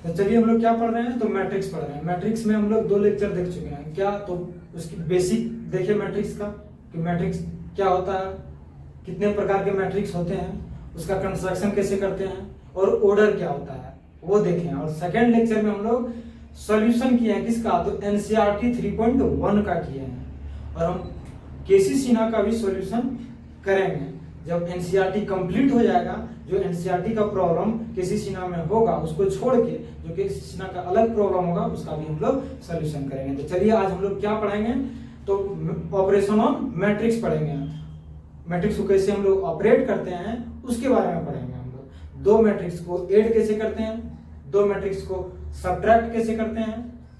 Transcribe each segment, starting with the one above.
तो चलिए हम लोग क्या पढ़ रहे हैं, तो मैट्रिक्स पढ़ रहे हैं। मैट्रिक्स में हम लोग 2 लेक्चर देख चुके हैं क्या, तो उसकी बेसिक देखिए मैट्रिक्स का कि मैट्रिक्स क्या होता है, कितने प्रकार के मैट्रिक्स होते हैं, उसका कंस्ट्रक्शन कैसे करते हैं और ऑर्डर क्या होता है वो देखें। और सेकेंड लेक्चर में हम लोग सॉल्यूशन किए हैं किसका, तो एनसीईआरटी 3.1 का किए हैं और हम केसी सिन्हा का भी सॉल्यूशन करेंगे जब एनसीईआरटी कंप्लीट हो जाएगा। जो एनसीईआरटी का प्रॉब्लम केसी सिन्हा में होगा उसको छोड़ के जो केसी सिन्हा का अलग प्रॉब्लम होगा उसका भी हम लोग सॉल्यूशन करेंगे। तो चलिए आज हम लोग क्या पढ़ेंगे, तो ऑपरेशन ऑन मैट्रिक्स पढ़ेंगे। मैट्रिक्स को कैसे हम लोग ऑपरेट करते हैं उसके बारे में पढ़ेंगे हम लोग। 2 मैट्रिक्स को ऐड कैसे करते हैं, 2 मैट्रिक्स को सब्ट्रैक्ट कैसे करते हैं,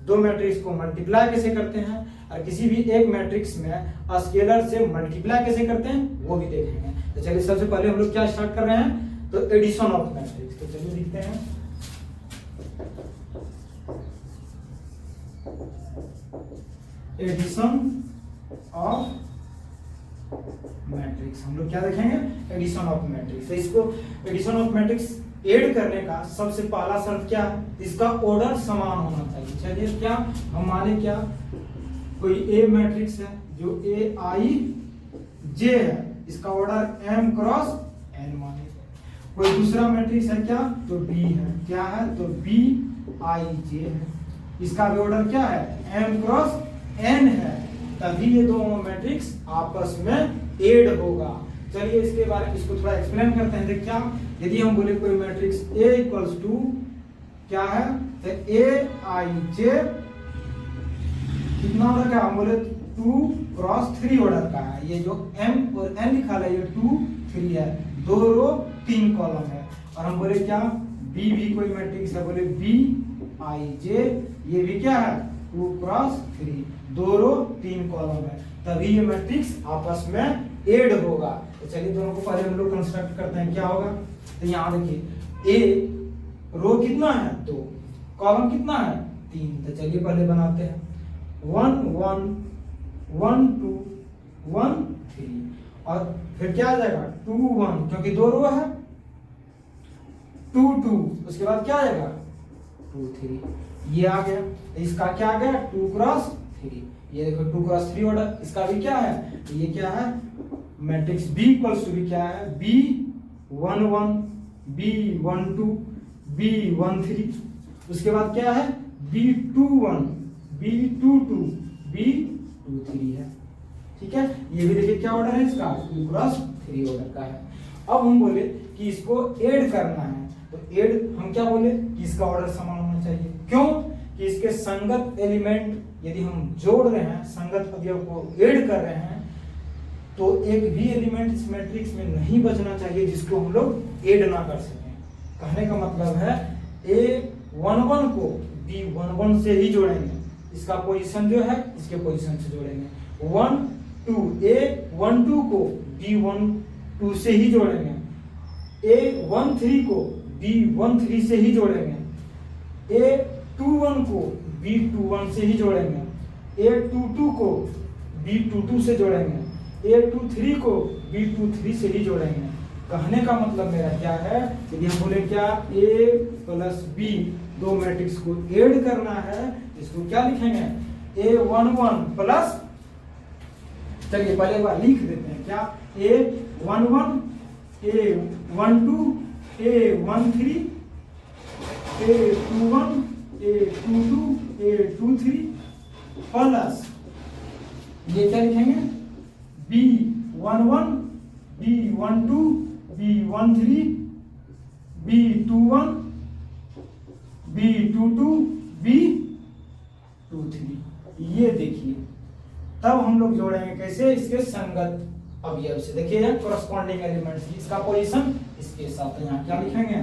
2 मैट्रिक्स को मल्टीप्लाई कैसे करते हैं, और किसी भी एक मैट्रिक्स में स्केलर से मल्टीप्लाई कैसे करते हैं वो भी देखेंगे। तो चलिए सबसे पहले हम लोग क्या स्टार्ट कर रहे हैं, तो एडिशन ऑफ मैट्रिक्स। तो चलिए लिखते हैं एडिशन ऑफ मैट्रिक्स। हम लोग क्या देखेंगे, एडिशन ऑफ मैट्रिक्स। तो इसको एडिशन ऑफ मैट्रिक्स ऐड करने का सबसे पहला शर्त क्या है, इसका ऑर्डर समान होना चाहिए। चलिए क्या हम माने, क्या कोई ए मैट्रिक्स है जो ए आई जे है, इसका ऑर्डर m क्रॉस n माने। कोई दूसरा मैट्रिक्स है क्या, तो b है, क्या है तो b i j है, इसका भी ऑर्डर क्या है m क्रॉस n है, तभी ये दोनों मैट्रिक्स आपस में ऐड होगा। चलिए इसके बारे में इसको थोड़ा एक्सप्लेन करते हैं। क्या यदि हम बोले कोई मैट्रिक्स A इक्वल्स टू क्या है, तो A I J कितना ऑर्डर का, हम बोले 2 क्रॉस 3 ऑर्डर का है। ये जो M और N लिखा है ये 2 3 है, 2 रो 3 कॉलम है। और हम बोले क्या B भी कोई मैट्रिक्स है, बोले B I J ये भी क्या है 2 क्रॉस 3, 2 रो 3 कॉलम है, तभी ये मैट्रिक्स आपस में ऐड होगा। तो चलिए दोनों को पहले हम लोग कंस्ट्रक्ट करते हैं। क्या होगा, तो यहाँ देखिए A रो कितना है 2, कॉलम कितना है 3। तो चलिए पहले बनाते हैं 1 1 1 2 1 3 और फिर क्या आ जाएगा 2 1 क्योंकि 2 रो है, 2 2 उसके बाद क्या आ जाएगा 2 3 ये आ गया। इसका क्या आ गया 2 क्रॉस 3, ये देखो 2 क्रॉस 3 ऑर्डर। इसका भी क्या है, ये क्या है मैट्रिक्स B इक्वल्स टू भी क्या है B 1 1 B 1 2 B 1 3, उसके बाद क्या है B 2 1 B 2 2 B 2 3 है। ठीक है, ये भी देखिए क्या ऑर्डर है इसका 2 क्रॉस 3 ऑर्डर का है। अब हम बोले कि इसको ऐड करना है, तो ऐड हम क्या बोले कि इसका ऑर्डर समान होना चाहिए। क्यों कि इसके संगत एलिमेंट यदि हम जोड़ रहे हैं, संगत अवयव को ऐड कर रहे हैं, तो एक भी एलिमेंट इस मैट्रिक्स में नहीं बचना चाहिए जिसको हम लोग ऐड ना कर सकें। कहने का मतलब है A11 को B11 से ही जोड़ेंगे, इसका पोजीशन जो है इसके पोजीशन से जोड़ेंगे। 1 2 A12 को B12 से ही जोड़ेंगे, A13 को B13 से ही जोड़ेंगे, A21 को B21 से ही जोड़ेंगे, A22 को B22 से जोड़ेंगे, A23 को B23 से ही जोड़ेंगे। कहने का मतलब मेरा क्या है, यदि हम बोले क्या A प्लस B 2 मैट्रिक्स को ऐड करना है, इसको क्या लिखेंगे A11 प्लस, चलिए पहले एक बार लिख देते हैं क्या A11 A12 A13 A21 A22 A23 plus ये क्या लिखेंगे B11 B12 B13 B21 B22 B23। ये देखिए तब हम लोग जोड़ेंगे कैसे, इसके संगत अवयव से। देखिए कॉरस्पॉन्डिंग एलिमेंट्स, इसका पोजीशन इसके साथ। यहाँ क्या लिखेंगे,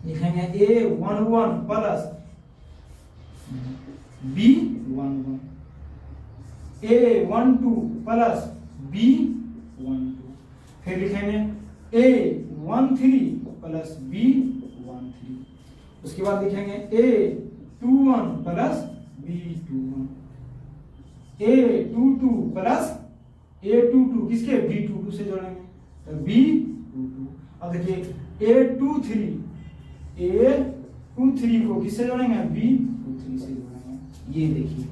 लिखेंगे A11 plus B11 A12 plus B12, फिर लिखेंगे A13 प्लस B13, उसके बाद लिखेंगे A21 plus B21, A22 plus A22 किसके B22 से जोड़ेंगे तो B22। अब देखिए A23 A टू थ्री को किससे जोड़ेंगे, बी टू थ्री से जोड़ेंगे। ये देखिए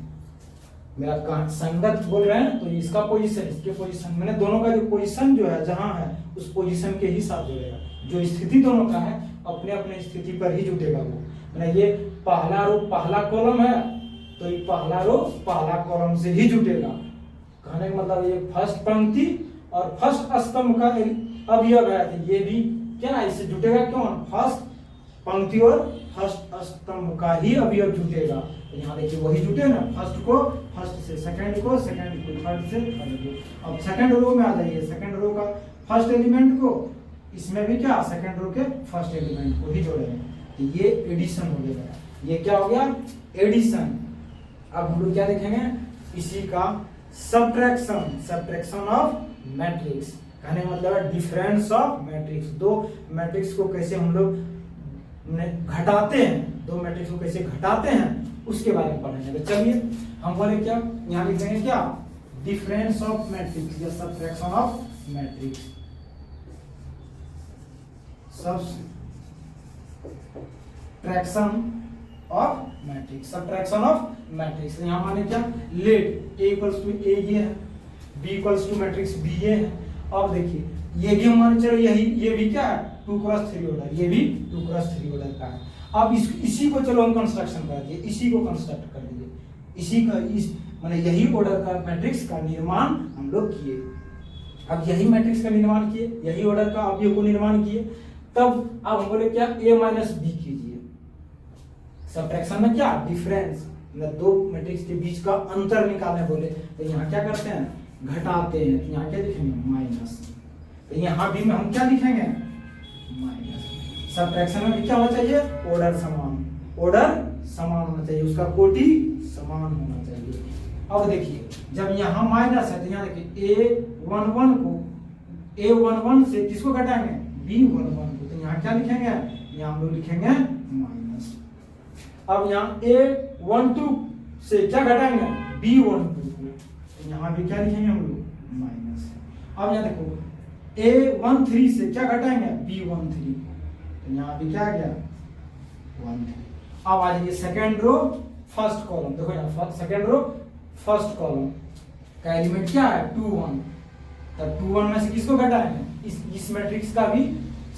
मेरा संगत बोल रहे हैं तो इसका पोजीशन, इसके पोजीशन, मैंने दोनों का जो पोजीशन जो है जहां है उस पोजीशन के ही साथ जुड़ेगा। जो स्थिति दोनों का है अपने अपने स्थिति पर ही जुटेगा वो। मैंने ये पहला रो पहला कॉलम है तो ये पहला रो पहला कॉलम से ही जुटेगा। कहने का मतलब ये फर्स्ट पंक्ति और फर्स्ट स्तंभ का अवयव है तो ये भी क्या इससे जुटेगा। क्यों, फर्स्ट पंक्ति और फर्स्ट स्तंभ का ही अवयव जुटेगा। तो यहाँ देखिए वही जुटे ना, फर्स्ट को फर्स्ट से, सेकंड को सेकंड को, थर्ड से थर्ड को। अब सेकंड रो में आ जाइए, सेकंड रो का फर्स्ट एलिमेंट को इसमें भी क्या सेकंड रो के फर्स्ट एलिमेंट को ही जोड़ेंगे तो ये एडिशन हो जाएगा। ये क्या हो गया, एडिशन। अब हम लोग क्या देखेंगे, इसी का सब्ट्रैक्शन, सब्ट्रैक्शन ऑफ मैट्रिक्स। कहने का मतलब है डिफरेंस ऑफ मैट्रिक्स। दो मैट्रिक्स को कैसे हम लोग घटाते हैं, दो मैट्रिक्स को कैसे घटाते हैं उसके बारे में पढ़ेंगे। तो चलिए हम बोले क्या, यहाँ लिखेंगे क्या, डिफरेंस ऑफ मैट्रिक्स या subtraction of matrix. Subtraction of matrix, subtraction of matrix. यहाँ माने क्या, let a equals to a ये है, b equals to matrix b ये है। अब देखिए ये भी हमारे चलो यही, ये भी क्या है 2 क्रॉस 3 ऑर्डर, ये भी 2 क्रॉस 3 ऑर्डर का है। अब इसी को चलो हम कंस्ट्रक्शन कर दिए, इसी को कंस्ट्रक्ट कर दीजिए, इसी का इस माने यही ऑर्डर का मैट्रिक्स का निर्माण हम लोग किए। अब यही मैट्रिक्स का निर्माण किए, यही ऑर्डर का अवयव को निर्माण किए, तब अब हम बोले क्या a माइनस बी कीजिए। सब्ट्रैक्शन में क्या, डिफरेंस, मतलब दो मैट्रिक्स के बीच का अंतर निकालने बोले तो यहाँ क्या करते हैं, घटाते हैं। तो यहाँ क्या लिखेंगे, माइनस। तो यहाँ भी में हम क्या लिखेंगे, माइनस। सब्ट्रैक्शन में भी क्या होना चाहिए, ऑर्डर समान, ऑर्डर समान होना चाहिए, उसका कोटि समान होना चाहिए। अब देखिए जब यहाँ माइनस है तो यहाँ देखिए a11 को a11 से किसको घटाएंगे, b11 को। तो यहाँ क्या लिखेंगे, यहाँ हम लोग लिखेंगे माइनस। अब यहाँ a12 से क्या घटाएंगे, b12 को। तो यहाँ भी क्या लिखेंगे हम लोग, माइनस। अब यहाँ देखो a13 से क्या घटाएंगे, b13। तो यहाँ भी क्या आ गया, 1। अब आ जाइए सेकेंड रो फर्स्ट कॉलम। देखो यहाँ सेकेंड रो फर्स्ट कॉलम का एलिमेंट क्या है, 2 1। तब 2 1 में से किसको घटाएंगे, इस मैट्रिक्स का भी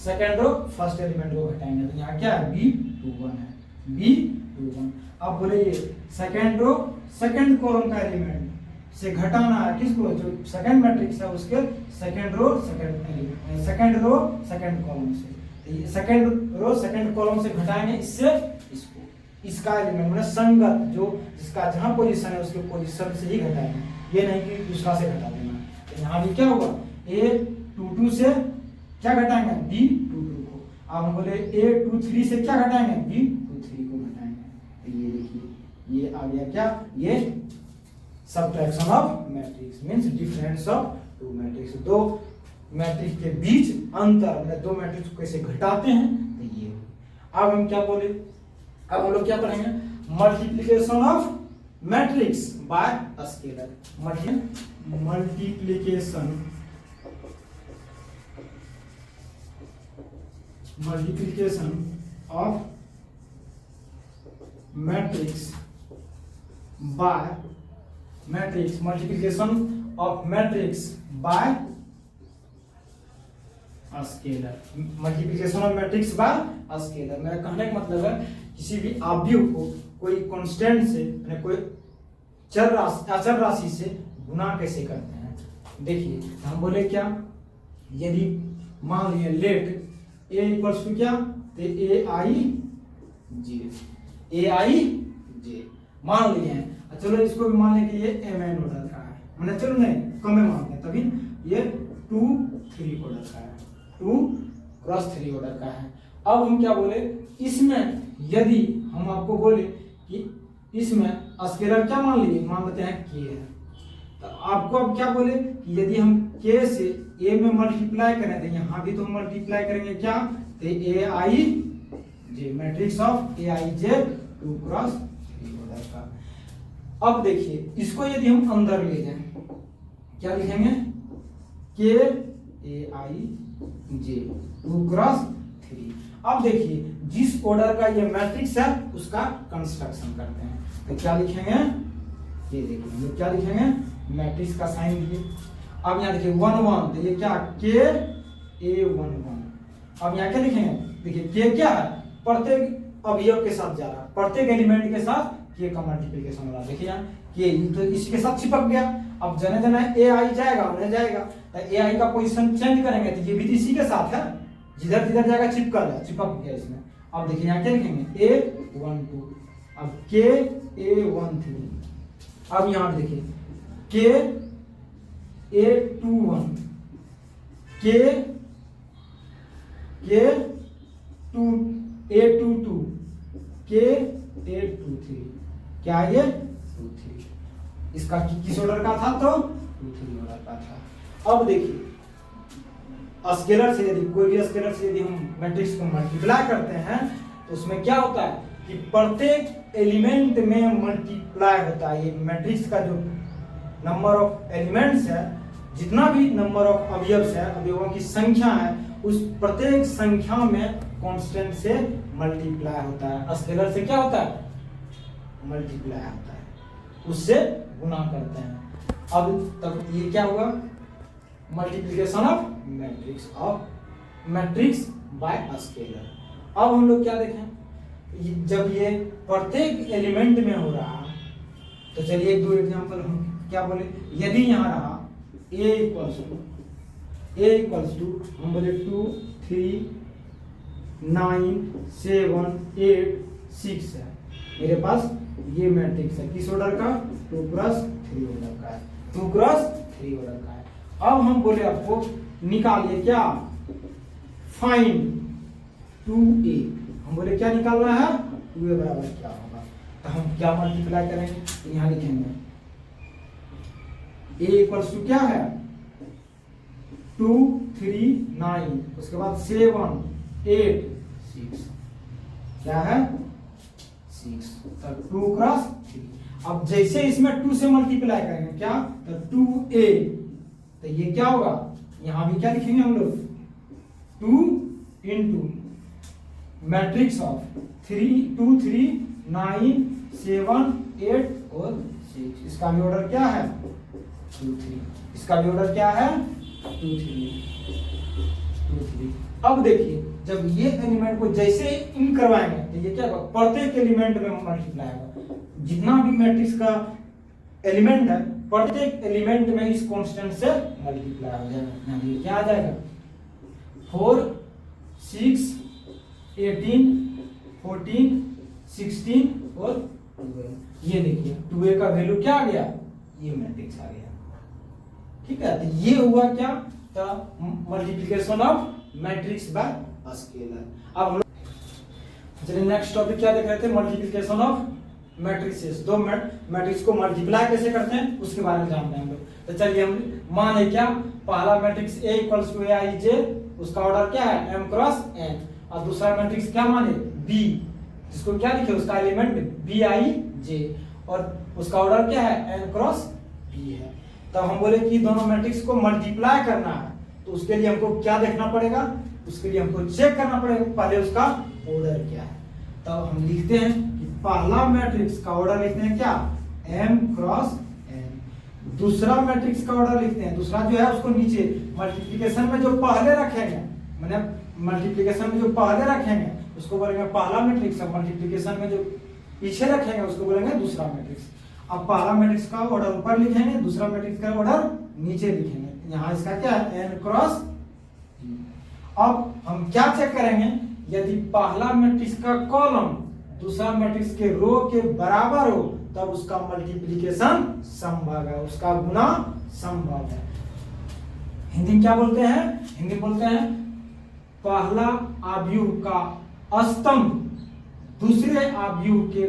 सेकेंड रो फर्स्ट एलिमेंट को घटाएंगे। तो यहाँ क्या है, b21 है, b21। अब बोले ये सेकेंड रो सेकेंड कॉलम का एलिमेंट से घटाना है किसको, जो सेकेंड मैट्रिक्स है उसके second row second element, second row second column से। सेकेंड रो सेकेंड कॉलम से घटाएंगे इससे इसको, इसका एलिमेंट मतलब संगत, जो जिसका जहां पोजीशन है उसके पोजीशन से ही घटाएंगे, ये नहीं कि दूसरा से घटा देना। तो यहाँ भी क्या होगा, a22 से क्या घटाएंगे, b22 को। अब हम बोले a23 से क्या घटाएंगे, b23 को घटाएंगे। तो ये देखिए ये आ गया क्या, ये subtraction of matrix means difference of two matrix. दो मैट्रिक्स के बीच अंतर, मतलब दो मैट्रिक्स को कैसे घटाते हैं, तो ये। अब हम क्या बोले, अब हम लोग क्या पढ़ेंगे, multiplication of matrix bye scalar. Multiplication of matrix bye matrix, multiplication of matrix bye scalar, multiplication of matrix bye scalar. मेरा कहने का मतलब है किसी भी अवयव को कोई कांस्टेंट से यानी कोई चर राशि अचर राशि से गुना कैसे करते हैं। देखिए हम बोले क्या, यदि मान लिया लेट a इक्वल्स टू क्या, तो ai मान लिए हैं। चलो इसको भी मानने के लिए mn ऑर्डर का है, मैंने चलो नहीं कम में मानते हैं, तभी ये 2 3 ऑर्डर का है, 2 क्रॉस 3 ऑर्डर का है। अब हम क्या बोले, इसमें यदि हम आपको बोले कि इसमें स्केलर क्या मान लिए, मान लेते हैं k है, तो आपको अब क्या बोले कि यदि हम k से a में मल्टीप्लाई करें तो यहाँ भी तो मल्टीप्लाई करेंगे क्या, तो aij matrix of aij 2 cross 3 order का। अब देखिए इसको यदि हम अंदर ले जाएं क्या लिखेंगे, k aij 2 क्रॉस 3। अब देखिए जिस ऑर्डर का ये मैट्रिक्स है उसका कंस्ट्रक्शन करते हैं। तो क्या लिखेंगे, ये देखिए हम लोग क्या लिखेंगे, मैट्रिक्स का साइन दिए। अब यहाँ देखिए 1 1, तो ये क्या के ए 1 1। अब यहाँ क्या लिखेंगे, देखिए के क्या है, प्रत्येक अवयव के साथ जा रहा है, प्रत्येक एलिमेंट के साथ के का मल्टीप्लिकेशन हो रहा है। देखिए यहाँ के तो इसी के साथ चिपक गया। अब जने जने ए आई जाएगा उन्हें जाएगा, तो ए आई का पोजीशन चेंज करेंगे तो ये भी तो इसी के साथ है, जिधर जिधर जाएगा चिपक गया इसमें। अब देखिए यहाँ क्या लिखेंगे ए 1 2, अब के ए 1 3। अब यहाँ देखिए के ए 2 1, के टू ए 2 2, के ए 2 3। क्या ये 2 3, इसका किस ऑर्डर का था, तो 2 3 ऑर्डर का था। अब देखिए स्केलर से यदि कोई भी स्केलर से यदि हम मैट्रिक्स को मल्टीप्लाई करते हैं तो उसमें क्या होता है कि प्रत्येक एलिमेंट में मल्टीप्लाई होता है। ये मैट्रिक्स का जो नंबर ऑफ एलिमेंट्स है, जितना भी नंबर ऑफ अवयव्स है, अवयवों की संख्या है, उस प्रत्येक संख्या में कांस्टेंट से मल्टीप्लाई होता है। स्केलर से क्या होता है, मल्टीप्लाई होता है, उससे गुणा करते हैं। अब तब ये क्या हुआ, multiplication of matrix bye scalar. अब हम लोग क्या देखें, जब ये प्रत्येक एलिमेंट में हो रहा, तो चलिए एक दो एग्जांपल हम क्या बोले। यदि यहाँ रहा a इक्वल्स टू हम बोले 2 3 9 7 8 6 है, मेरे पास ये मैट्रिक्स है किस ऑर्डर का, 2 क्रॉस 3 ऑर्डर का है, 2 क्रॉस 3 ऑर्डर का है। अब हम बोले आपको निकालिए क्या, फाइंड 2a। हम बोले क्या निकालना है, 2a बराबर क्या होगा, तो हम क्या मल्टीप्लाई करेंगे, तो यहाँ लिखेंगे a इक्वल्स टू क्या है 2 3 9, उसके बाद 7 8 6, क्या है 6, तो 2 क्रॉस 3। अब जैसे इसमें 2 से मल्टीप्लाई करेंगे क्या, तो 2a, तो ये क्या होगा, यहां भी क्या लिखेंगे हम लोग 2 इंटू मैट्रिक्स ऑफ 3 2 3 9 7 8 और 6। इसका भी ऑर्डर क्या है 2 3, इसका भी ऑर्डर क्या है 2 3। अब देखिए जब ये एलिमेंट को जैसे इन करवाएंगे तो ये क्या होगा, प्रत्येक एलिमेंट में मल्टीप्लाई होगा। जितना भी मैट्रिक्स का एलिमेंट है प्रत्येक एलिमेंट में इस कांस्टेंट से मल्टीप्लाई हो जाएगा। यहाँ ये क्या आ जाएगा 4 6 18 14 16 और 12। ये देखिए 2a का वैल्यू क्या आ गया, ये मैट्रिक्स आ गया। ठीक है, तो ये हुआ क्या, तो multiplication of matrix bye scalar. अब हम लोग चलिए नेक्स्ट टॉपिक क्या देख रहे थे, मल्टीप्लिकेशन ऑफ मैट्रिक्सेस। दो मैट्रिक्स को मल्टीप्लाई कैसे करते हैं उसके बारे में जानते हैं हम लोग। तो चलिए हम माने क्या, पहला matrix a equals to aij, उसका ऑर्डर क्या है m क्रॉस n, और दूसरा मैट्रिक्स क्या माने b, जिसको क्या लिखे उसका एलिमेंट bij, और उसका ऑर्डर क्या है n क्रॉस b है। तब हम बोले कि दोनों मैट्रिक्स को मल्टीप्लाई करना है, तो उसके लिए हमको क्या देखना पड़ेगा, उसके लिए हमको चेक करना पड़ेगा पहले उसका ऑर्डर क्या है। तब हम लिखते हैं कि पहला मैट्रिक्स का ऑर्डर लिखते हैं क्या m क्रॉस n, दूसरा मैट्रिक्स का ऑर्डर लिखते हैं, दूसरा जो है उसको नीचे मल्टीप्लिकेशन में जो पहले रखेंगे, मैंने मल्टीप्लिकेशन में जो पहले रखेंगे उसको बोलेंगे पहला मैट्रिक्स, और मल्टीप्लिकेशन में जो पीछे रखेंगे उसको बोलेंगे दूसरा मैट्रिक्स। अब पहला मैट्रिक्स का ऑर्डर ऊपर लिखेंगे, दूसरा मैट्रिक्स का ऑर्डर नीचे लिखेंगे। यहाँ इसका क्या है n क्रॉस। अब हम क्या चेक करेंगे, यदि पहला मैट्रिक्स का कॉलम दूसरा मैट्रिक्स के रो के बराबर हो तब उसका मल्टीप्लिकेशन संभव है, उसका गुना संभव है। हिंदी में क्या बोलते हैं, हिंदी बोलते हैं पहला आव्यूह का स्तंभ दूसरे आव्यूह के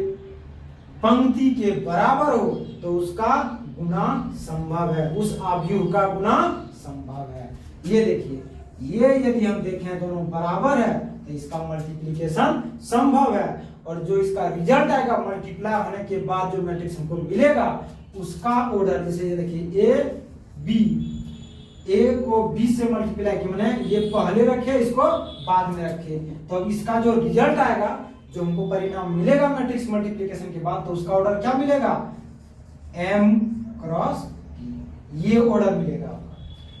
पंक्ति के बराबर हो तो उसका गुना संभव है, उस आव्यूह का गुना संभव है। ये देखिए, ये यदि हम देखें दोनों बराबर है तो इसका मल्टीप्लिकेशन संभव है, और जो इसका रिजल्ट आएगा मल्टीप्लाई होने के बाद जो मैट्रिक्स हमको मिलेगा उसका ऑर्डर, जैसे ये देखिए ए बी, ए को बी से मल्टीप्लाई किया, मैंने ये पहले रखे इसको बाद में रखे, तो इसका जो रिजल्ट आएगा, जो हमको परिणाम मिलेगा मैट्रिक्स मल्टीप्लिकेशन के बाद, तो उसका ऑर्डर क्या मिलेगा, m क्रॉस p, ये ऑर्डर मिलेगा।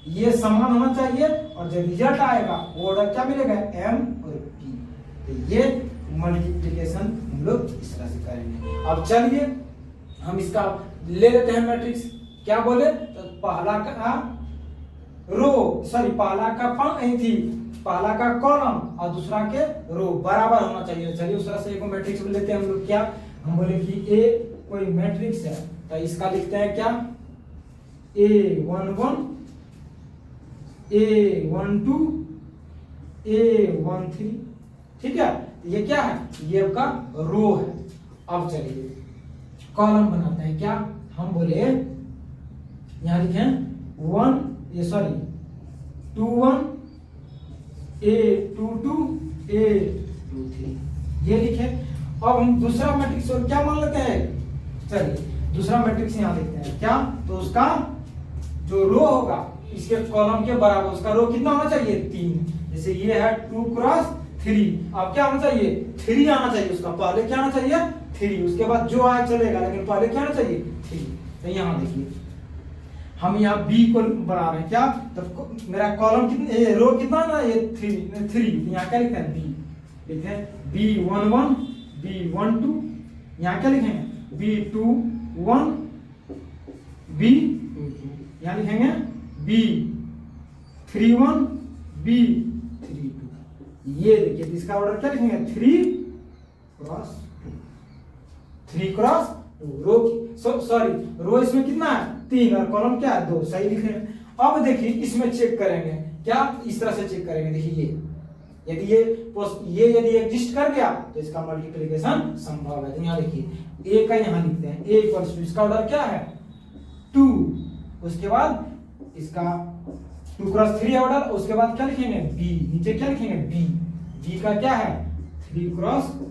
ये समान होना चाहिए और जो रिजल्ट आएगा वो ऑर्डर क्या मिलेगा, m और p। तो ये मल्टीप्लिकेशन हम लोग इस तरह से करेंगे। अब चलिए हम इसका ले लेते हैं मैट्रिक्स, क्या बोले, तो पहला का रो, सॉरी पहला का पहला का कॉलम और दूसरा के रो बराबर होना चाहिए। चलिए उस तरह से एक मैट्रिक्स लेते हैं हम लोग, क्या हम बोले कि ए कोई मैट्रिक्स है, तो इसका लिखते हैं क्या, A11 A12 A13, ठीक है। ये क्या है, ये आपका रो है। अब चलिए कॉलम बनाते हैं, क्या हम बोले, यहां लिखे 21 A22 A23, ये लिखे। अब हम दूसरा मैट्रिक्स और क्या मान लेते हैं, चलिए दूसरा मैट्रिक्स यहां लिखते हैं, क्या, तो उसका जो रो होगा इसके कॉलम के बराबर, उसका रो कितना होना चाहिए, 3। जैसे ये है 2 क्रॉस 3, अब क्या होना चाहिए, 3 आना चाहिए, उसका पहले क्या आना चाहिए, 3, उसके बाद जो आए चलेगा, लेकिन पहले क्या आना चाहिए, 3। तो यहाँ देखिए हम यहाँ बी को बना रहे हैं, क्या, तो मेरा कॉलम कितने, रो कितना ना, ये 3, यहाँ क्या लिखते हैं, बी लिखते हैं, B11 B12, यहाँ क्या लिखेंगे, B21 B22, यहाँ लिखेंगे B31 B32। ये देखिए इसका ऑर्डर क्या लिखेंगे, 3 क्रॉस 2, रो सॉरी रो इसमें कितना है, 3 और कॉलम क्या है, 2, सही लिख रहे हैं। अब देखिए इसमें चेक करेंगे, क्या, इस तरह से चेक करेंगे, देखिए ये यदि एग्जिस्ट कर गया तो इसका मल्टीप्लिकेशन संभव है। तो यहाँ देखिए ए का यहाँ लिखते हैं, ए इक्वल्स टू, इसका ऑर्डर क्या है, 2, उसके बाद इसका 2 क्रॉस 3 ऑर्डर, उसके बाद क्या लिखेंगे, बी, नीचे क्या लिखेंगे, बी का क्या है, 3 क्रॉस 2,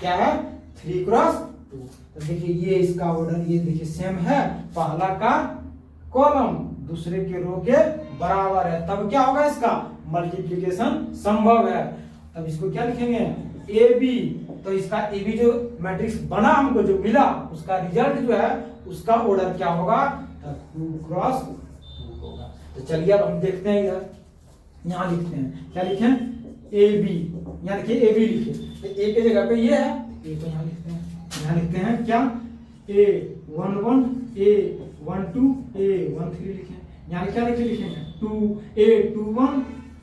क्या है, 3 क्रॉस 2। तो देखिए ये इसका ऑर्डर, ये देखिए सेम है, पहला का कॉलम दूसरे के रो के बराबर है, तब क्या होगा, इसका मल्टीप्लिकेशन संभव है। तब इसको क्या लिखेंगे, ए बी, तो इसका ए बी जो मैट्रिक्स बना हमको जो मिला, उसका रिजल्ट जो है उसका ऑर्डर क्या होगा, 2 क्रॉस 2 होगा। तो चलिए अब हम देखते हैं, इधर यहाँ लिखते हैं, क्या लिखें, ए बी, यहाँ लिखिए ए बी लिखिए, तो ए के जगह पे ये है, ए को यहाँ लिखते हैं, यहाँ लिखते हैं क्या, A11 A12 A13 लिखें, यहाँ क्या लिखेंगे, A21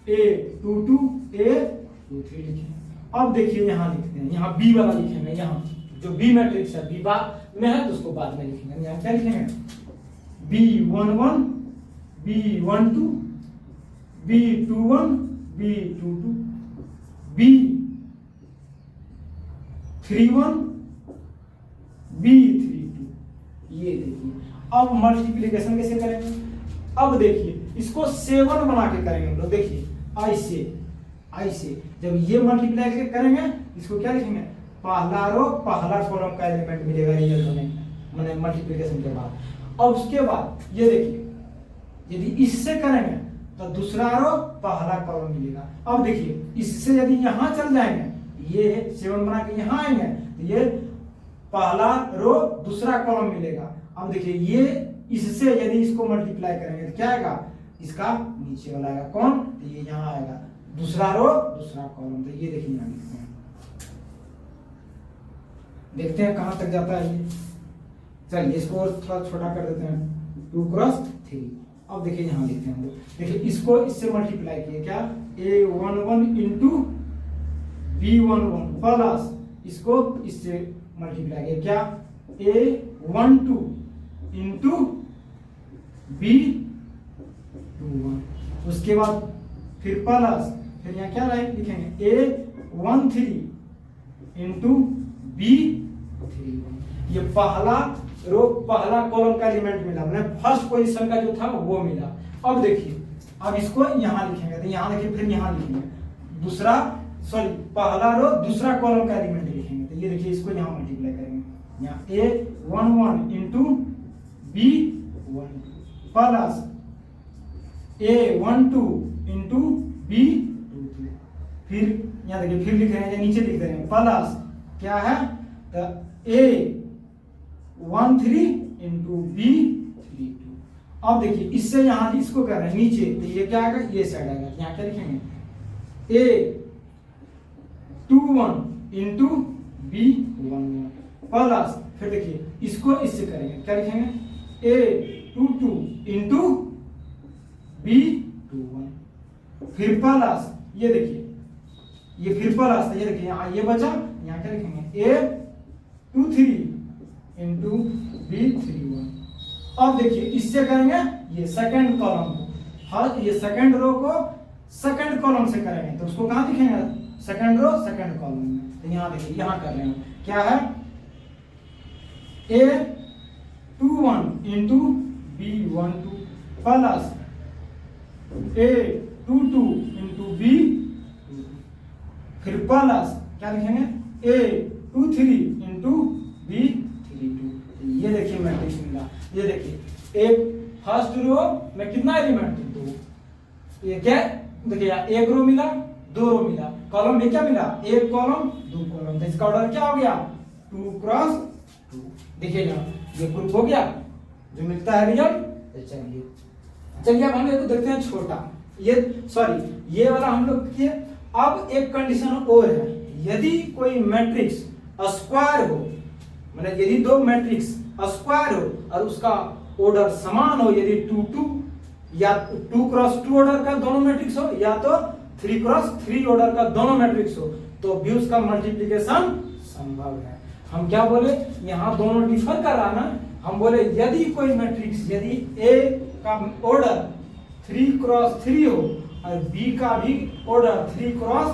A22 A23 लिखें। अब देखिए यहाँ लिखते हैं, यहाँ बी वाला लिखेंगे, यहाँ जो बी मैट्रिक्स है, बी बाद में है तो उसको बाद में लिखेंगे। यहाँ क्या लिखेंगे, B11 B12 B21 B22 B31 B32। ये देखिए अब मल्टीप्लिकेशन कैसे करेंगे, अब देखिए इसको 7 बना के करेंगे हम लोग, देखिए ऐसे जब ये मल्टीप्लाई करके करेंगे, इसको क्या लिखेंगे, पहला रो पहला कॉलम का एलिमेंट मिलेगा रिजल्ट में, मैंने मल्टीप्लिकेशन के बाद। और उसके बाद ये देखिए यदि इससे करेंगे तो दूसरा रो पहला कॉलम मिलेगा। अब देखिए इससे यदि यहां चल जाएंगे, ये 7 बना के यहां आएंगे तो ये पहला रो दूसरा कॉलम मिलेगा। अब देखिए ये इससे यदि इसको मल्टीप्लाई करेंगे तो क्या आएगा, इसका नीचे वाला आएगा कौन, तो ये यहाँ आएगा दूसरा रो दूसरा कॉलम। तो ये देखिए यहाँ लिखते हैं, देखते हैं कहां तक जाता है ये। चलिए इसको और थोड़ा छोटा कर देते हैं, 2 क्रॉस 3। अब देखिए यहाँ लिखते हैं, देखिए इसको इससे मल्टीप्लाई किए, क्या, A11 इंटू B11 प्लस इसको इससे मल्टीप्लाई किया, क्या, A12 इंटू B21, उसके बाद फिर प्लस, फिर यहाँ क्या लिखेंगे, A13 इंटू B31। ये पहला रो पहला कॉलम का एलिमेंट मिला, मैंने फर्स्ट पोजीशन का जो था वो मिला। अब देखिए अब इसको यहाँ लिखेंगे, तो यहाँ देखिए फिर यहाँ लिखेंगे दूसरा, सॉरी पहला रो दूसरा कॉलम का एलिमेंट लिखेंगे। तो ये देखिए इसको यहाँ मल्टीप्लाई करेंगे, यहाँ A11 into B12 plus A12 into B22, फिर यहाँ देखिए फिर लिख रहे हैं या नीचे लिख रहे हैं प्लस क्या है तो A13 इंटू B32। अब देखिए इससे यहाँ इसको कर रहे हैं नीचे तो ये क्या आएगा ये साइड आएगा, यहाँ क्या लिखेंगे A21 इंटू B11 प्लस फिर देखिए इसको इससे करेंगे क्या लिखेंगे A22 इंटू B21 फिर प्लस ये देखिए ये फिर प्लस ये देखिए यहाँ ये बचा, यहाँ क्या लिखेंगे A23 इंटू B31। अब देखिए इससे करेंगे ये सेकंड कॉलम को, हर ये सेकंड रो को सेकंड कॉलम से करेंगे तो उसको कहाँ दिखेंगे सेकंड रो सेकंड कॉलम में। तो यहाँ देखिए यहाँ कर रहे हैं क्या है A21 into B12 plus A22 into B22 फिर प्लस क्या लिखेंगे A23 इंटू B32। ये देखिए मैट्रिक्स मिला। ये देखिए एक फर्स्ट रो में कितना एलिमेंट दो, ये क्या देखिए एक रो मिला दो रो मिला, कॉलम में क्या मिला एक कॉलम दो कॉलम, तो इसका ऑर्डर क्या हो गया 2 क्रॉस 2। देखिए ये प्रूफ हो गया जो मिलता है रिजल्ट। चलिए अब हम इसको देखते हैं छोटा, ये सॉरी ये वाला हम लोग किए। अब एक कंडीशन और है, यदि कोई मैट्रिक्स स्क्वायर हो, मतलब यदि दो मैट्रिक्स स्क्वायर हो और उसका ऑर्डर समान हो, यदि 2 या 2 क्रॉस 2 ऑर्डर का दोनों मैट्रिक्स हो या तो 3 क्रॉस 3 ऑर्डर का दोनों मैट्रिक्स हो, तो भी उसका मल्टीप्लिकेशन संभव है। हम क्या बोले यहाँ दोनों डिफर कर रहा ना, हम बोले यदि कोई मैट्रिक्स यदि A का ऑर्डर 3 क्रॉस 3 हो और B का भी ऑर्डर 3 क्रॉस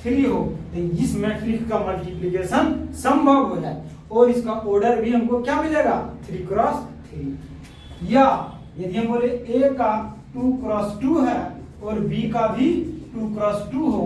3 हो, तो इस मैट्रिक्स का मल्टीप्लिकेशन संभव है और इसका ऑर्डर भी हमको क्या मिलेगा 3 क्रॉस 3। या यदि हम बोले A का 2 क्रॉस 2 है और B का भी 2 क्रॉस 2 हो,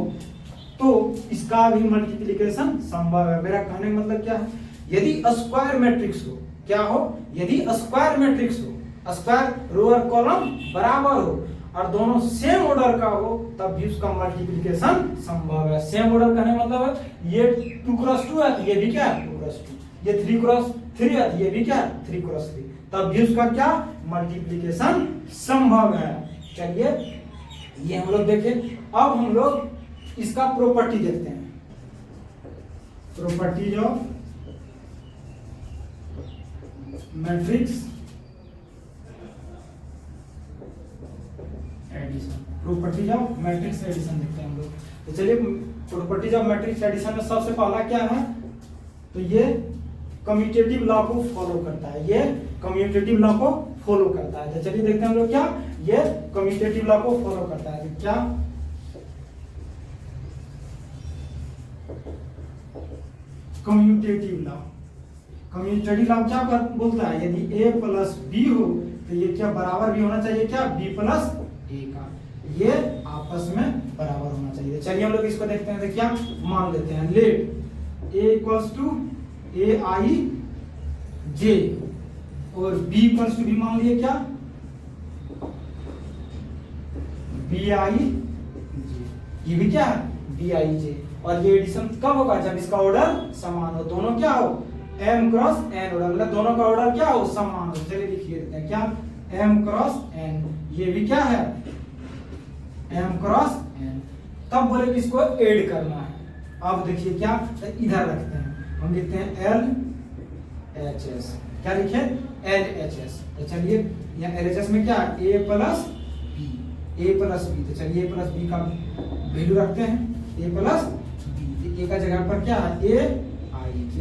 तो इसका भी मल्टीप्लिकेशन संभव है। मेरा कहने का मतलब क्या है, यदि स्क्वायर मैट्रिक्स हो, क्या हो यदि स्क्वायर मैट्रिक्स हो, स्क्वायर रो और कॉलम बराबर हो और दोनों सेम ऑर्डर का हो, तब भी उसका मल्टीप्लिकेशन संभव है। सेम ऑर्डर कहने मतलब है ये 2 क्रॉस 2 है तो ये भी क्या है 2 क्रॉस 2, ये 3 क्रॉस 3 है तो ये भी क्या है 3 क्रॉस 3, तब भी उसका क्या मल्टीप्लिकेशन संभव है। चलिए ये हम लोग देखें। अब हम लोग इसका प्रॉपर्टी देखते हैं, properties of matrix addition, properties of matrix addition देखते हैं हम लोग। तो चलिए प्रॉपर्टीज ऑफ मैट्रिक्स एडिशन में सबसे पहला क्या है, तो ये कम्यूटेटिव लॉ को फॉलो करता है, ये कम्यूटेटिव लॉ को फॉलो करता है। तो चलिए देखते हैं हम लोग क्या ये कम्यूटेटिव लॉ को फॉलो करता है। तो क्या कम्यूटेटिव लॉ, कम्यूटेटिव लॉ क्या बोलता है, यदि A प्लस B हो तो ये क्या बराबर भी होना चाहिए क्या B प्लस A का, ये आपस में बराबर होना चाहिए। चलिए हम लोग इसको देखते हैं। तो क्या मान लेते हैं, let A equals to AIJ और B इक्वल्स टू भी मान लिए क्या BIJ, ये भी क्या है BIJ। और ये एडिशन कब होगा, जब इसका ऑर्डर समान हो, दोनों क्या हो m क्रॉस n ऑर्डर, मतलब दोनों का ऑर्डर क्या हो समान हो। चलिए लिखिए देते हैं क्या m क्रॉस n, ये भी क्या है m क्रॉस n। तब बोले कि इसको ऐड करना है। अब देखिए क्या इधर रखते हैं, हम लिखते हैं LHS, क्या लिखे LHS। तो चलिए यहाँ LHS में क्या A प्लस B, तो चलिए A प्लस B का वैल्यू रखते हैं A प्लस B, A का जगह पर क्या है AIJ,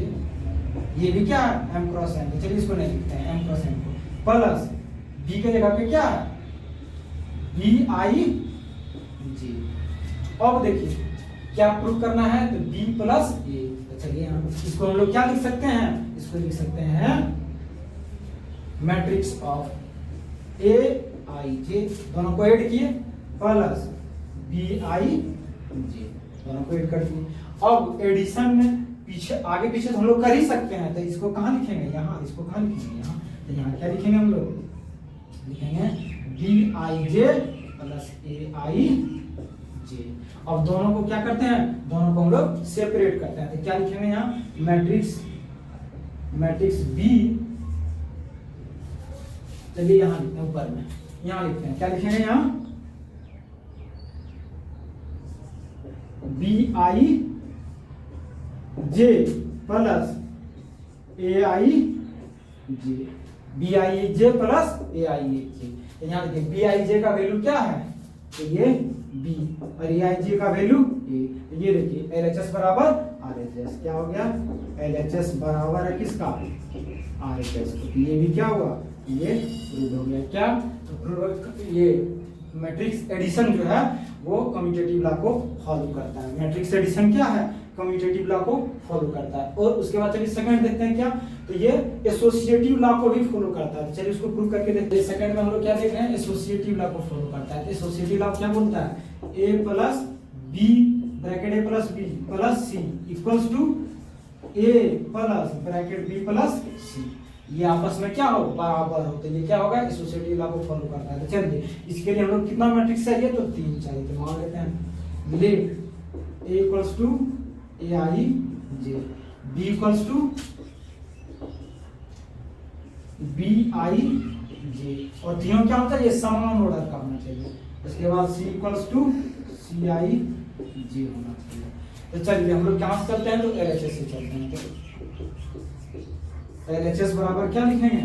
ये भी क्या है m क्रॉस n। तो चलिए इसको नहीं लिखते हैं m क्रॉस n को, प्लस B के जगह पे क्या है BIJ। अब देखिए क्या प्रूफ करना है, तो B प्लस A। तो चलिए हम इसको हम लोग क्या लिख सकते हैं, इसको लिख सकते हैं मैट्रिक्स ऑफ AIJ, दोनों को ऐड किए प्लस BIJ, दोनों को ऐड कर दिए। अब एडिशन में पीछे आगे पीछे तो हम लोग कर ही सकते हैं, तो इसको कहाँ लिखेंगे यहाँ, इसको कहाँ लिखेंगे यहाँ, तो यहाँ क्या लिखेंगे हम लोग लिखेंगे BIJ plus A I J. अब दोनों को क्या करते हैं, दोनों को हम लोग सेपरेट करते हैं। तो क्या लिखेंगे यहाँ, मैट्रिक्स बी, चलिए यहाँ लिखते हैं ऊपर में, यहाँ लिखते हैं, क्या लिखेंगे यहाँ, B I J plus A I J, B I J plus A I J. यहाँ देखिए बी आई जे का वैल्यू क्या है, तो ये बी, और ए आई जे का वैल्यू ए। ये देखिए एल एच एस बराबर आर एच एस, क्या हो गया, एल एच एस बराबर है किसका, आर एच एस। तो ये भी क्या हुआ, ये प्रूव हो गया। क्या, तो ये मैट्रिक्स एडिशन जो है वो कम्यूटेटिव लॉ को फॉलो करता है। मैट्रिक्स एडिशन क्या है, कम्यूटेटिव लॉ को फॉलो करता है। और उसके बाद चलिए सेकंड देखते हैं, क्या, तो ये एसोसिएटिव लॉ को भी फॉलो करता है। चलिए उसको प्रूव करके देखते हैं। सेकंड में हम लोग क्या देख रहे हैं, एसोसिएटिव लॉ को फॉलो करता है। एसोसिएटिव लॉ क्या बोलता है, A plus B bracket A plus B plus C equals to A plus bracket B plus C, ये आपस में क्या हो, बराबर हो। तो ये क्या होगा, एसोसिएटिव लॉ को फॉलो करता है। तो चलिए इसके लिए हम लोग कितना मैट्रिक्स चाहिए, तो 3 चाहिए। तो मान लेते हैं, let A equals to A I J, B equals to B I J, और तीनों क्या होता है, ये समान ऑर्डर का होना चाहिए। उसके बाद सी इक्वल्स टू सी आई जे होना चाहिए। तो चलिए हम लोग कहाँ से चलते हैं, तो एल एच एस से चलते हैं। तो एल एच एस बराबर क्या लिखेंगे,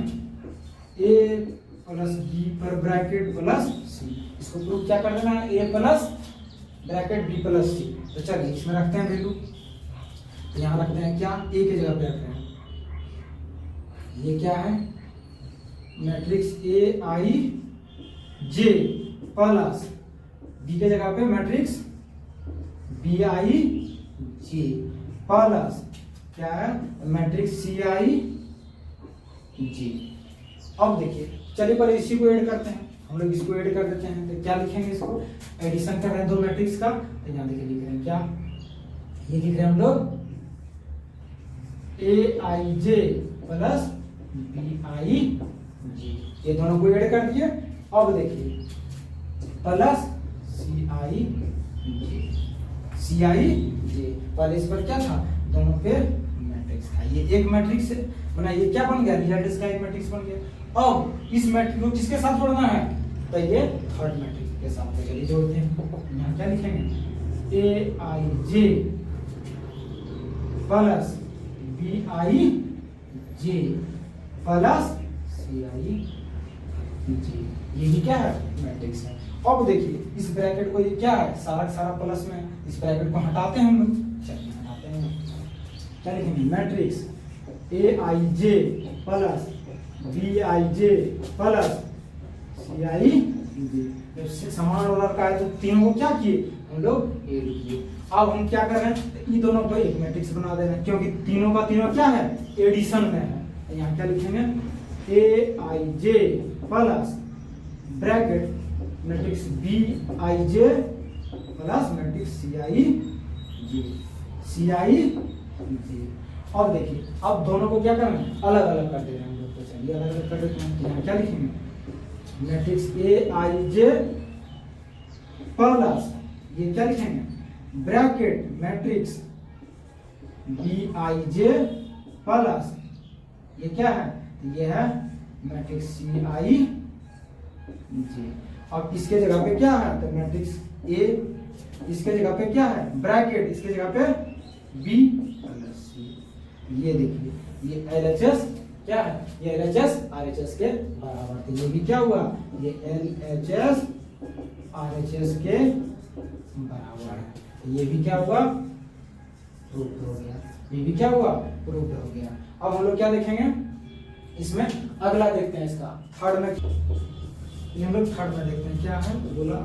ए प्लस बी पर ब्रैकेट प्लस सी, इसको प्रूव क्या कर देना है, A plus bracket B plus सी। तो चलिए इसमें रखते हैं वैल्यू, तो यहाँ रखते हैं क्या, ए की जगह पे रख रहे हैं, ये क्या है, matrix A I J plus B के जगह पे matrix B I J plus क्या है, मैट्रिक्स सी आई जी। अब देखिए चलिए पहले इसी को ऐड करते हैं, हम लोग इसको ऐड कर देते हैं। तो क्या लिखेंगे, इसको एडिशन कर रहे हैं दो मैट्रिक्स का। तो यहाँ देखिए लिख रहे हैं क्या, ये लिख रहे हैं हम लोग ए I J plus B I G, ये दोनों को ऐड कर दिए। अब देखिए प्लस सी आई जे, पहले इस पर क्या था, दोनों पे मैट्रिक्स था, ये एक मैट्रिक्स बना, ये क्या बन गया, रिजल्ट का एक मैट्रिक्स बन गया। अब इस मैट्रिक्स को किसके साथ जोड़ना है, तो ये थर्ड मैट्रिक्स के साथ। तो चलिए जोड़ते हैं, यहाँ क्या लिखेंगे, A I J plus B I J plus C I G, ये भी क्या है, मैट्रिक्स है। अब देखिए इस ब्रैकेट को, ये क्या है, सारा सारा प्लस में, इस ब्रैकेट को हटाते हैं हम लोग। चलिए हटाते हैं, क्या लिखेंगे, matrix A I J plus B I J plus C I J. जब समान ऑर्डर का है तो तीनों को क्या किए, हम लोग ऐड किए। अब हम क्या कर रहे हैं, तो ये दोनों को एक मैट्रिक्स बना दे रहे हैं, क्योंकि तीनों का तीनों क्या है, एडिशन में है। तो यहाँ क्या लिखेंगे, A I J plus bracket matrix B I J plus matrix C I J. अब देखिए अब दोनों को क्या करना है, अलग अलग कर दे रहे हैं हम लोग। तो चलिए अलग अलग कर देते हैं। यहाँ क्या लिखेंगे, matrix A I J plus, ये क्या लिखेंगे, bracket matrix B I J plus, ये क्या है, ये है मैट्रिक्स सी आई जी। अब इसके जगह पे क्या है, तो मैट्रिक्स ए, इसके जगह पे क्या है, ब्रैकेट, इसके जगह पे बी प्लस सी। ये देखिए ये एल एच एस क्या है, ये L H S R H S के बराबर थे। ये भी क्या हुआ, ये L H S R H S के बराबर है। ये भी क्या हुआ, प्रूफ हो गया। ये भी क्या हुआ, प्रूफ हो गया। अब हम लोग क्या देखेंगे, इसमें अगला देखते हैं, इसका थर्ड में, ये हम लोग थर्ड में देखते हैं क्या है, बोला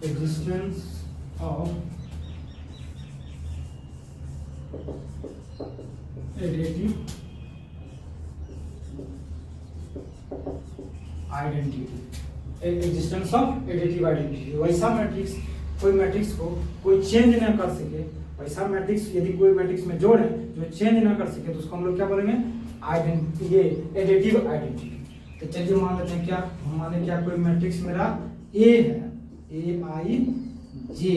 existence of additive identity, existence of additive identity. वैसा मैट्रिक्स, कोई मैट्रिक्स को कोई चेंज ना कर सके, वैसा मैट्रिक्स यदि कोई मैट्रिक्स में जोड़े जो चेंज ना कर सके, तो उसको हम लोग क्या बोलेंगे, आइडेंटिटी, ये एडिटिव आइडेंटिटी। तो चलिए मान लेते हैं क्या, हम माने क्या कोई मैट्रिक्स मेरा ए है, ए आई जे,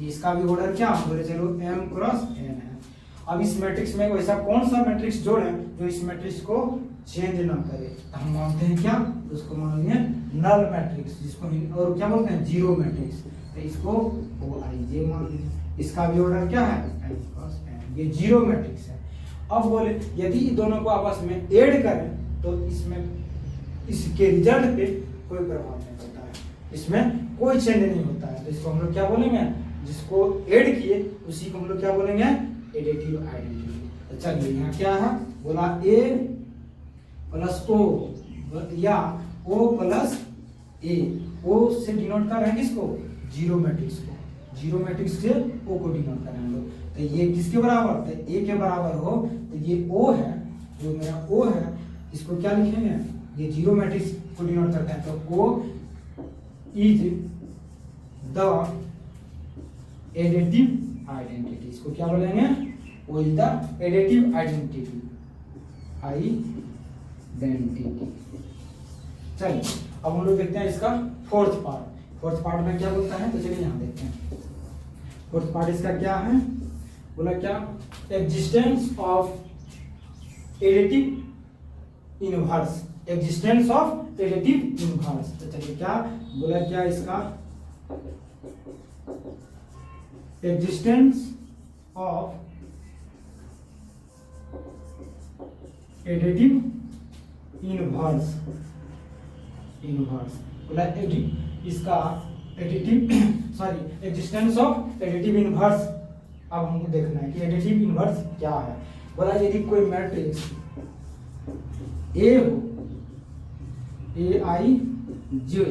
इसका भी ऑर्डर क्या, हम बोले चलो m क्रॉस n है। अब इस मैट्रिक्स में वैसा कौन सा मैट्रिक्स जोड़े जो इस मैट्रिक्स को चेंज ना करे, तो हम मानते हैं क्या, उसको मान लेंगे नल मैट्रिक्स, जिसको और क्या बोलते हैं जीरो मैट्रिक्स, तो इसको ओ आई जे मान लीजिए। इसका भी ऑर्डर क्या है m क्रॉस n, ये जीरो मैट्रिक्स है। अब बोले यदि दोनों को आपस में ऐड करें तो इसमें इसके रिजल्ट पे कोई प्रभाव नहीं पड़ता है, इसमें कोई चेंज नहीं होता है, तो इसको हम लोग क्या बोलेंगे, जिसको ऐड किए उसी को हम लोग क्या बोलेंगे, एडिटिव आइडेंटिटी। तो चलिए यहाँ क्या है, बोला a प्लस o या o प्लस a, o से डिनोट कर रहे हैं किसको, जीरो मैट्रिक्स को, जीरो मैट्रिक्स से o को डिनोट कर रहे हैं हम लोग। तो ये किसके बराबर, तो a के बराबर हो, तो ये o है, जो मेरा o है, इसको क्या लिखेंगे, ये जीरो मैट्रिक्स को डिनोट करते हैं, तो o is the additive identity, इसको क्या बोलेंगे, o is the additive identity, चलिए अब हम लोग देखते हैं इसका फोर्थ पार्ट। फोर्थ पार्ट में क्या बोलता है, तो चलिए यहाँ देखते हैं। फोर्थ पार्ट इसका क्या है, बोला क्या, existence of additive inverse, existence of additive inverse. तो चलिए क्या बोला, क्या इसका एग्जिस्टेंस ऑफ एडिटिव इनवर्स, बोला इसका additive sorry existence of additive inverse. अब हमको देखना है कि एडिटिव इनवर्स क्या है। बोला यदि कोई मैट्रिक्स ए हो, ए आई जे,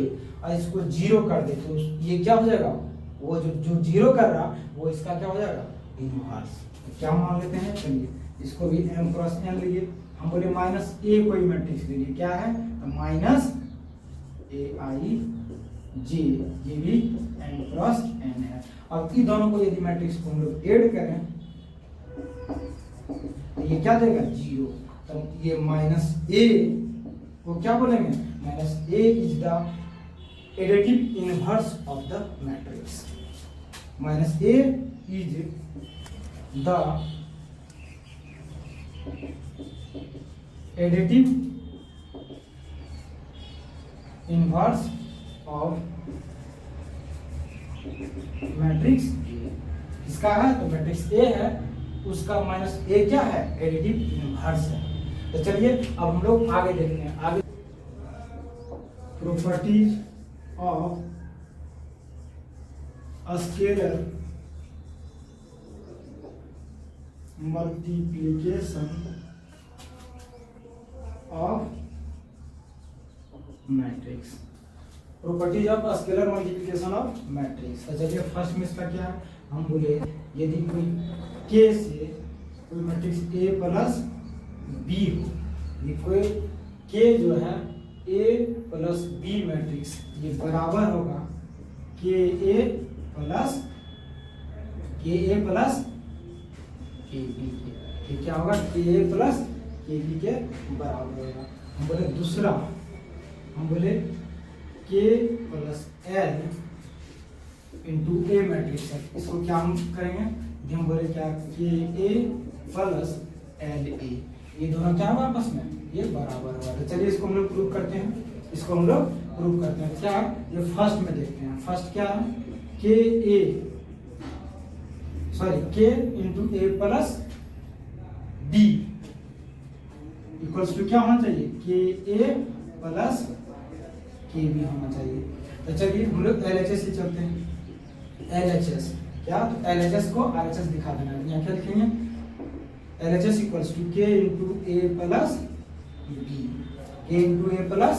और इसको जीरो कर दे तो ये क्या हो जाएगा, वो जो जीरो कर रहा वो इसका क्या हो जाएगा, इनवर्स। तो क्या मान लेते हैं, चलिए इसको भी m क्रॉस n लीजिए। हम बोले माइनस ए कोई मैट्रिक्स लीजिए, क्या है, तो माइनस ए आई जे, ये भी m क्रॉस n है। अब इन दोनों को यदि मैट्रिक्स को हम लोग ऐड करें तो ये क्या देगा, जीरो। तो ये माइनस ए को क्या बोलेंगे, minus A is the additive inverse of the matrix, minus A is the additive inverse of matrix इसका है, तो मैट्रिक्स ए है उसका माइनस ए क्या है, एडिटिव इनवर्स है। तो चलिए अब हम लोग आगे देखते हैं, आगे properties of scalar multiplication of matrix, properties of scalar multiplication of matrix. तो चलिए फर्स्ट में इसका क्या है, हम बोले यदि कोई के से कोई मैट्रिक्स ए प्लस बी हो, ये कोई के जो है ए प्लस बी मैट्रिक्स, ये बराबर होगा के ए प्लस के बी के, क्या होगा, के ए प्लस के बी के बराबर होगा। हम बोले दूसरा, हम बोले के प्लस एल इंटू ए मैट्रिक्स है, इसको क्या हम करेंगे, हम बोले क्या, के ए प्लस एल ए, ये दोनों क्या होगा आपस में, ये बराबर होगा। तो चलिए इसको हम लोग प्रूव करते हैं, इसको हम लोग प्रूव करते हैं। क्या, ये फर्स्ट में देखते हैं, फर्स्ट क्या है, K A sorry K into A plus B equals to क्या होना चाहिए, के ए प्लस के बी होना चाहिए। तो चलिए हम लोग LHS से चलते हैं, LHS क्या, तो LHS को RHS दिखा देना, यहाँ क्या लिखेंगे, LHS equals to K into A plus B, K into A plus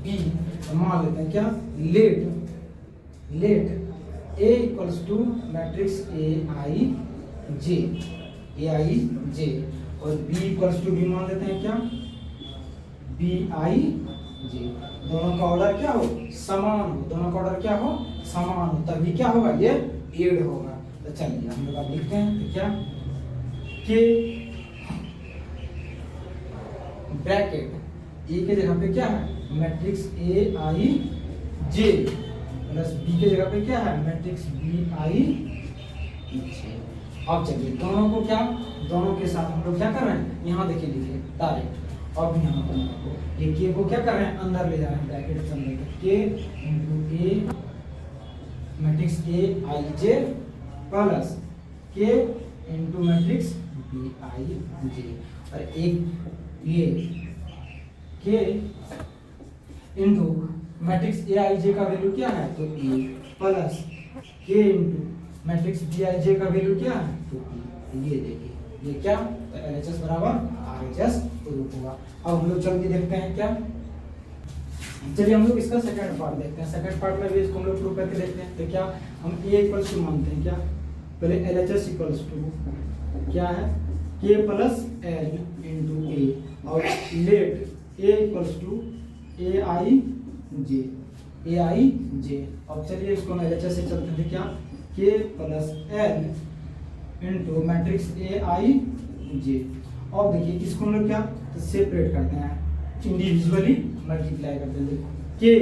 B. मान लेते हैं क्या, let A equals to matrix A I J और B इक्वल्स टू बी मान लेते हैं क्या, बी आई जे। दोनों का ऑर्डर क्या हो, समान हो, दोनों का ऑर्डर क्या हो, समान हो, तभी क्या होगा, ये ऐड होगा। तो चलिए हम लोग अब लिखते हैं, तो क्या, के ब्रैकेट ए के जगह पे क्या है matrix A I J plus B के जगह पे क्या है मैट्रिक्स बी आई जे। अब चलिए दोनों को क्या दोनों के साथ हम लोग क्या कर रहे हैं यहाँ देखिए लिखिए डायरेक्ट। अब यहाँ पर ये के को क्या कर रहे हैं अंदर ले जा रहे हैं ब्रैकेट के अंदर के into A matrix A I J plus के into matrix B I J और एक ये के इनटू मैट्रिक्स ए आई जे का वैल्यू क्या है तो ए प्लस के इनटू मैट्रिक्स बी आई जे का वैल्यू क्या है तो बी। ये देखिए ये क्या तो एलएचएस बराबर आरएचएस प्रूफ होगा। अब हम लोग चल के देखते हैं क्या। चलिए हम लोग इसका सेकंड पार्ट देखते हैं। सेकंड पार्ट में भी इसको हम लोग प्रूव करके देखते हैं। तो क्या हम ए इक्वल्स टू मानते हैं क्या पहले एलएचएस इक्वल्स टू क्या है के प्लस एल इनटू ए और late A equals to A I J. अब चलिए इसको हम एलएचएस से चलते हैं क्या K plus L into matrix A I J. अब देखिए इसको हम लोग क्या तो सेपरेट करते हैं इंडिविजुअली मल्टीप्लाई करते हैं। देखो K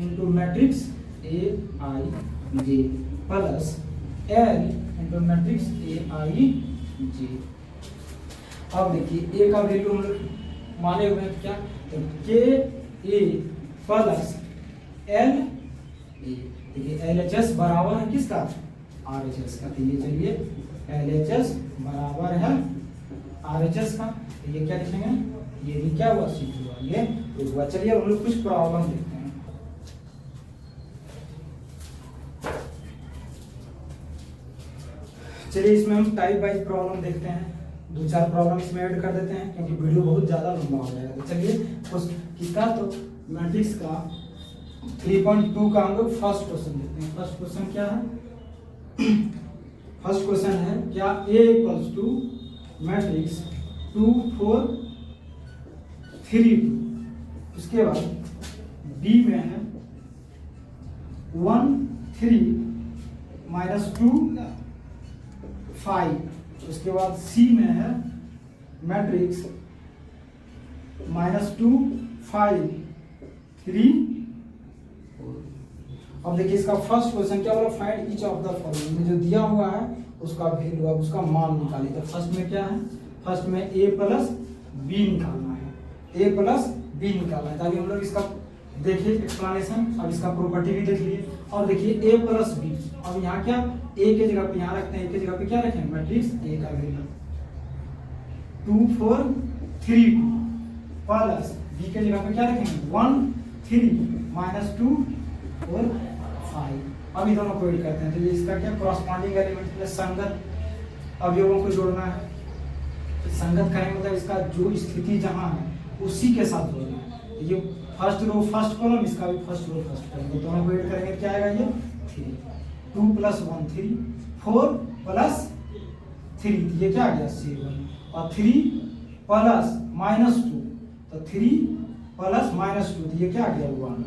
into matrix A I J plus L into matrix A I J. अब देखिए ए का वैल्यू हम लोग माने हुए हैं क्या तो के ए प्लस एल ए। देखिए एलएचएस बराबर है किसका आरएचएस का। तो ये चलिए एलएचएस बराबर है आरएचएस का। तो ये क्या लिखेंगे ये भी क्या हुआ सीख हुआ ये हुआ। चलिए हम लोग कुछ प्रॉब्लम देखते हैं। चलिए इसमें हम टाइप वाइज प्रॉब्लम देखते हैं। 2-4 प्रॉब्लम इसमें ऐड कर देते हैं क्योंकि वीडियो बहुत ज्यादा लंबा हो जाएगा। तो चलिए किसका तो मैट्रिक्स का 3.2 का हम लोग फर्स्ट क्वेश्चन देखते हैं। फर्स्ट क्वेश्चन क्या है फर्स्ट क्वेश्चन है क्या ए इक्वल्स टू मैट्रिक्स 2 4 3 2। उसके बाद बी में है 1 3 -2 5। उसके बाद सी में है मैट्रिक्स -2 5 3। अब देखिए इसका फर्स्ट क्वेश्चन क्या बोला find each of the following में जो दिया हुआ है उसका वैल्यू अब उसका मान निकालिए। तो फर्स्ट में क्या है फर्स्ट में a प्लस बी निकालना है a प्लस बी निकालना है। ताकि हम लोग इसका देखिए एक्सप्लेनेशन और इसका प्रॉपर्टी भी देख लिए। और देखिए a प्लस बी अब यहाँ क्या a के जगह पे यहाँ रखते हैं a के जगह पे क्या रखें मैट्रिक्स a का वैल्यू 2 4 3 2 प्लस b के जगह पे क्या रखेंगे 1 3 -2 और 5। अब ये दोनों को ऐड करते हैं। तो ये इसका क्या कॉरस्पॉन्डिंग एलिमेंट प्लस संगत अवयवों को जोड़ना है। तो संगत करेंगे मतलब इसका जो स्थिति जहां है उसी के साथ जोड़ना है। ये फर्स्ट रो फर्स्ट कॉलम इसका भी फर्स्ट रो फर्स्ट कॉलम तो दोनों को ऐड करेंगे क्या आएगा ये 3 2 + 1 3 4 + 3 ये क्या आ गया 7 और 3 + -2 तो 3 + -2 तो ये क्या आ गया 1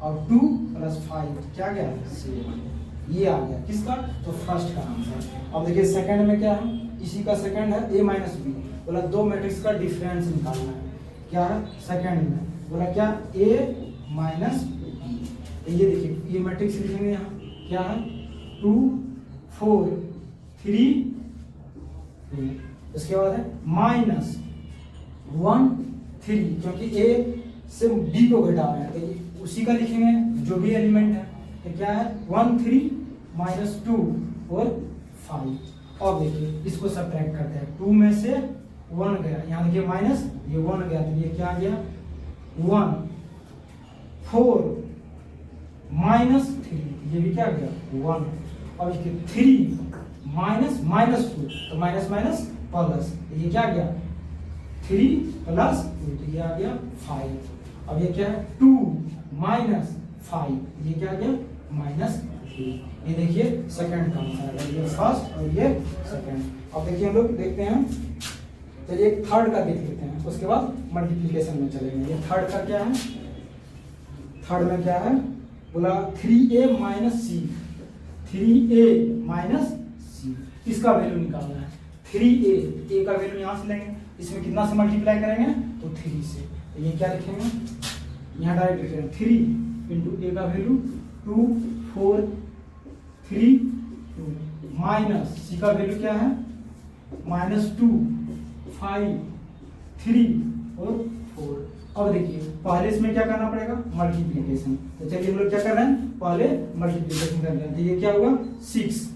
और 2 + 5 क्या गया 7। ये आ गया किसका तो फर्स्ट का आंसर। अब देखिए सेकंड में क्या है इसी का सेकंड है a - b बोला दो मैट्रिक्स का डिफरेंस निकालना है। क्या है सेकंड में बोला क्या a - b। ये देखिए ये मैट्रिक्स लिखेंगे यहाँ क्या है 2 4 3 2। इसके बाद है -1 3 क्योंकि a से b को घटा रहे हैं तो उसी का लिखेंगे जो भी एलिमेंट है। तो क्या है 1 3 -2 और 5। अब देखिए इसको सब्ट्रैक्ट करते हैं 2 में से 1 गया यहाँ देखिए माइनस ये 1 गया तो ये क्या आ गया 1 4 -3 ये भी क्या गया 1। अब इसके 3 -2 तो माइनस माइनस प्लस ये क्या गया 3 + 2 तो ये आ गया 5। अब ये क्या है 2 -5 ये क्या आ गया -3। ये देखिए सेकंड का आंसर है ये फर्स्ट और ये सेकंड। अब देखिए हम लोग देखते हैं चलिए एक थर्ड का देख लेते हैं उसके बाद मल्टीप्लिकेशन में चलेंगे। ये थर्ड का क्या है थर्ड में क्या है बोला 3a - c 3a - c इसका वैल्यू निकालना है। 3a का वैल्यू यहाँ से लेंगे इसमें कितना से मल्टीप्लाई करेंगे तो 3 से तो ये क्या लिखेंगे, यहाँ डायरेक्ट लिखेंगे 3 इंटू ए का वैल्यू 2 4 3 2 माइनस सी का वैल्यू क्या है -2 5 3 और 4। अब देखिए पहले इसमें क्या करना पड़ेगा, मल्टीप्लीकेशन। तो चलिए हम लोग क्या कर रहे हैं, पहले मल्टीप्लीकेशन कर रहे हैं। तो ये क्या हुआ 6,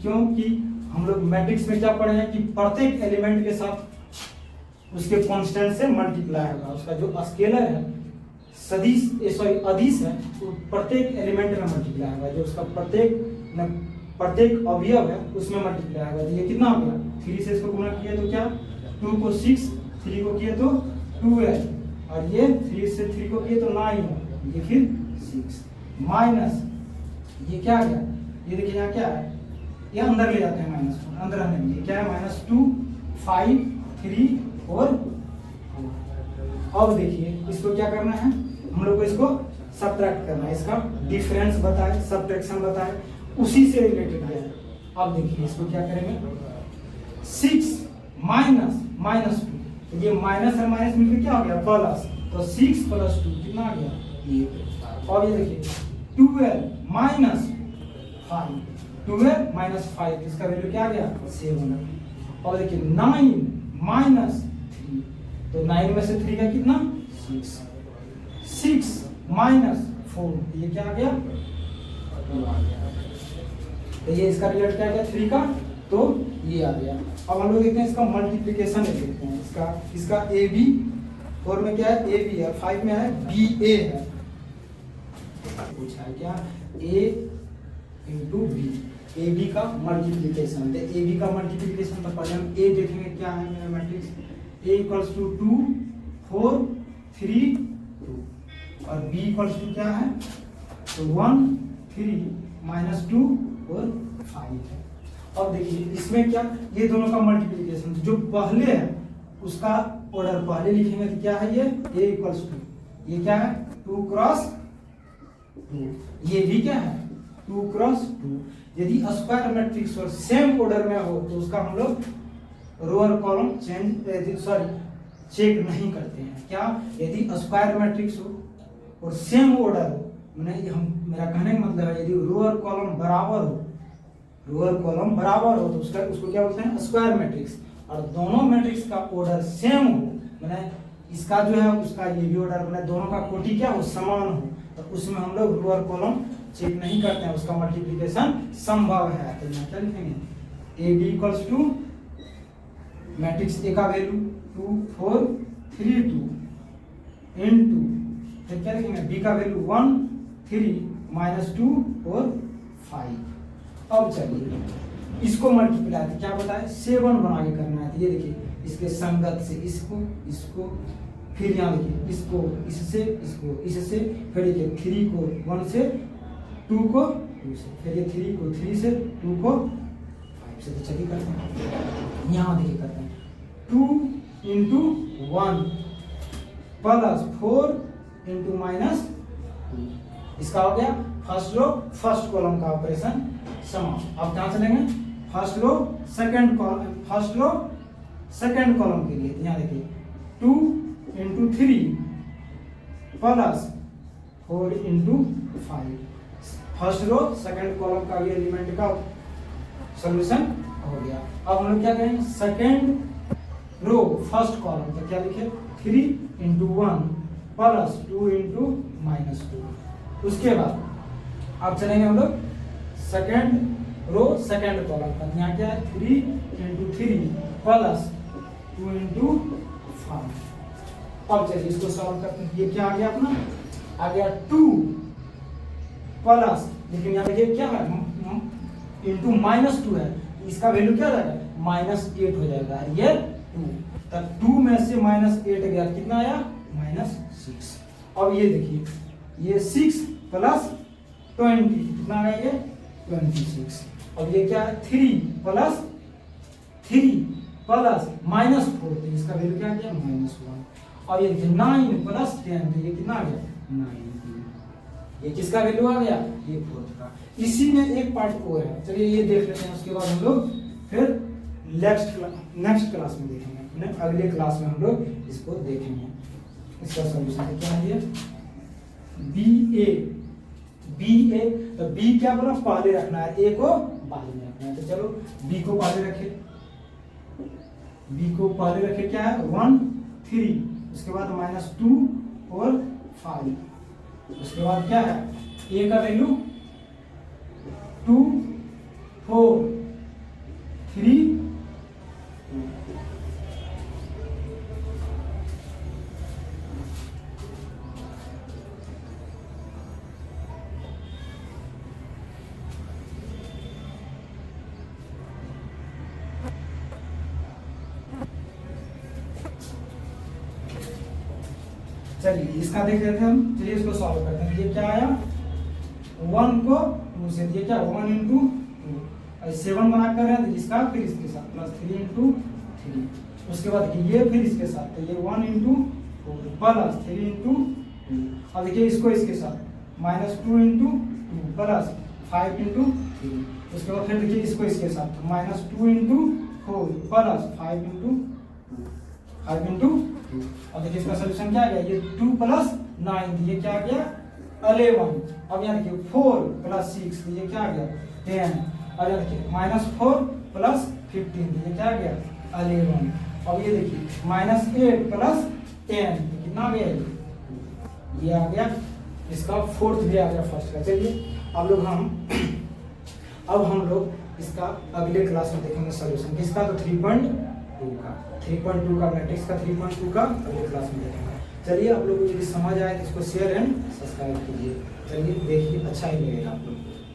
क्योंकि हम लोग मैट्रिक्स में क्या पढ़े हैं कि प्रत्येक एलिमेंट के साथ उसके कांस्टेंट से मल्टीप्लाई होगा। उसका जो स्केलर है सदिश अदिश है वो प्रत्येक एलिमेंट में मल्टीप्लाई होगा, जो उसका प्रत्येक अवयव है उसमें मल्टीप्लाई होगा। तो ये कितना हो गया, 3 से इसको गुणा किया तो क्या 2 को 6, 3 को किया तो 12, और ये 3 से 3 को किया तो 9, ये फिर 6 माइनस ये क्या आ गया, ये देखिए यहाँ क्या है, ये अंदर ले जाते हैं माइनस को, अंदर आने में क्या है -2 5 3 और 4। अब देखिए इसको क्या करना है, हम लोग को इसको सब्ट्रैक्ट करना है, इसका डिफरेंस बताए, सब्ट्रैक्शन बताए, उसी से रिलेटेड है। अब देखिए इसको क्या करेंगे, 6 माइनस 2, तो ये माइनस और माइनस मिलकर क्या हो गया प्लस, तो 6 + 2 कितना आ गया ये। अब ये देखिए 12 माइनस 5, 12 माइनस 5 इसका वैल्यू क्या आ गया 7। और देखिए 9 माइनस 3, तो 9 में से 3 का कितना 6 माइनस 4, ये क्या आ गया 2 आ गया। तो ये इसका रिजल्ट क्या आ गया 3 का, तो ये आ गया। अब हम लोग देखते हैं इसका मल्टीप्लिकेशन देखते हैं, इसका ए बी, 4 में क्या है ए बी है, 5 में है बी ए है, पूछा है क्या ए इंटू बी, ए बी का मल्टीप्लिकेशन। तो ए बी का मल्टीप्लिकेशन तो पहले हम ए देखेंगे क्या है मेरा मैट्रिक्स, ए = 2 4 3 2, और बी = क्या है तो 1 3 -2 और 5 है। अब देखिए इसमें क्या, ये दोनों का मल्टीप्लिकेशन जो पहले है उसका ऑर्डर पहले लिखेंगे, तो क्या है ये a = 2, ये क्या है 2 × 2, ये भी क्या है 2 × 2। यदि स्क्वायर मैट्रिक्स और सेम ऑर्डर में हो तो उसका हम लोग रो और कॉलम चेक नहीं करते हैं। क्या, यदि स्क्वायर मैट्रिक्स हो और सेम ऑर्डर हो, मेरा कहने का मतलब है यदि रो और कॉलम बराबर हो, तो उसको क्या बोलते हैं स्क्वायर मैट्रिक्स। और दोनों मैट्रिक्स का ऑर्डर सेम हो, मैंने इसका जो है उसका ये भी ऑर्डर, मैंने दोनों का कोटि क्या हो समान हो, तो उसमें हम लोग रो और कॉलम चेक नहीं करते हैं, उसका मल्टीप्लिकेशन संभव है। तो यहाँ क्या लिखेंगे ए बी = मैट्रिक्स ए का वैल्यू 2 4 3 2 इनटू, फिर क्या लिखेंगे बी का वैल्यू 1 3 -2 और 5। अब चलिए इसको मल्टीप्लाई क्या बताए 7 बना के करना है। तो ये देखिए इसके संगत से इसको फिर यहाँ देखिए इसको इससे फिर देखिए 3 को 1 से 2 को 2 से, फिर ये 3 को 3 से 2 को 5 से। तो चलिए करते हैं, यहाँ देखिए करते हैं 2 × 1 + 4 × -2, इसका हो गया फर्स्ट रो फर्स्ट कॉलम का ऑपरेशन समाप्त। अब कहाँ चलेंगे फर्स्ट रो सेकंड कॉलम के लिए। यहाँ देखिए 2 × 3 + 4 × 5, फर्स्ट रो सेकंड कॉलम का भी एलिमेंट का सॉल्यूशन हो गया। अब हम लोग क्या करेंगे सेकंड रो फर्स्ट कॉलम, तो क्या लिखे 3 × 1 + 2 × -2। उसके बाद अब चलेंगे हम लोग सेकंड रो सेकंड कॉलम का, यहाँ क्या है 3 × 3 + 2 × 5। अब चलिए इसको सॉल्व करते हैं, ये क्या आ गया अपना, आ गया 2 प्लस, लेकिन यहाँ देखिए क्या है इंटू -2 है, इसका वैल्यू क्या जाएगा -8 हो जाएगा, ये 2, तब 2 में से -8 गया कितना आया -6। अब ये देखिए ये 6 + 20 कितना आया ये 26। अब ये क्या है 3 + 3 + -4, तो इसका वैल्यू क्या आ गया -1। और ये 9 + 10, तो ये कितना आ गया 9। ये किसका वैल्यू आ गया, ये 4 का। इसी में एक पार्ट और है, चलिए ये देख लेते हैं, उसके बाद हम लोग फिर नेक्स्ट क्लास में देखेंगे, अगले क्लास में हम लोग इसको देखेंगे। इसका सॉल्यूशन क्या है ये बी ए, तो बी क्या बोला पहले रखना है, ए को बाद में रखना है। तो चलो बी को पहले रखे, क्या है 1 3, उसके बाद -2 और 5, उसके बाद क्या है ए का वैल्यू 2 4 3 चलिए इसका देख लेते हैं हम। चलिए इसको सॉल्व करते हैं। ये क्या आया 1 को 2 से दिए, क्या 1 × 2 7 बना कर रहे हैं, तो इसका फिर इसके साथ +3 × 3, उसके बाद ये फिर इसके साथ, तो ये 1 × 4 +3 × 2, अब देखिए इसको इसके साथ -2 × 2 +5 × 3, उसके बाद फिर देखिए इसको इसके साथ -2 × 4 +5 × 5 × अब देखिए इसका सॉल्यूशन क्या आ गया, ये 2 + 9, ये क्या आ गया 11। अब यहाँ देखिए 4 + 6, ये क्या आ गया 10। अब यहाँ देखिए -4 + 15, ये क्या आ गया 11। अब ये देखिए -8 + 10, कितना आ गया ये आ गया इसका फोर्थ भी आ गया फर्स्ट का। चलिए अब हम लोग इसका अगले क्लास में देखेंगे सॉल्यूशन किसका, तो 3.2 का मैट्रिक्स का 3.2 का अगले क्लास में देखेंगे। चलिए आप लोग को यदि समझ आए तो इसको शेयर एंड सब्सक्राइब कीजिए। चलिए देखिए अच्छा ही लगेगा आप लोग को।